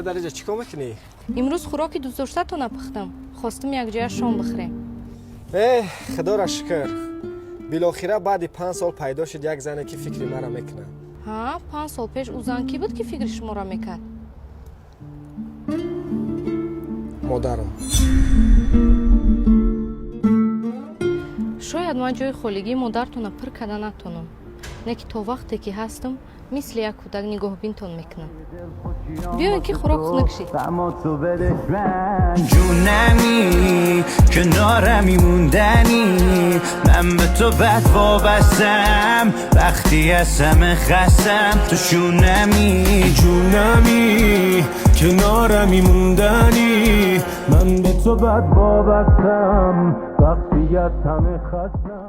پدرجا چیکار میکنی؟ امروز خوراکی دوست داشته نپختم. خواستم یک جای شام بخوریم. خدا را شکر. بالاخره بعد 5 سال پیدا شد یک زنی که فکر مرا میکنه. ها 5 سال پیش او زن کی بود که فکر شما را میکرد؟ مادرم. شاید من جای خالگی مادرتون پر کرده نتونم. نه که تا وقتی که هستم مثل یک کودک نگاه بینتون میکنم. بیاین که خوراک خنک شید. جونمی کنارمی موندنی من به تو بد وابستم وقتی از همه خستم تو شونمی جونمی کنارمی موندنی من به تو بد وابستم وقتی از همه خستم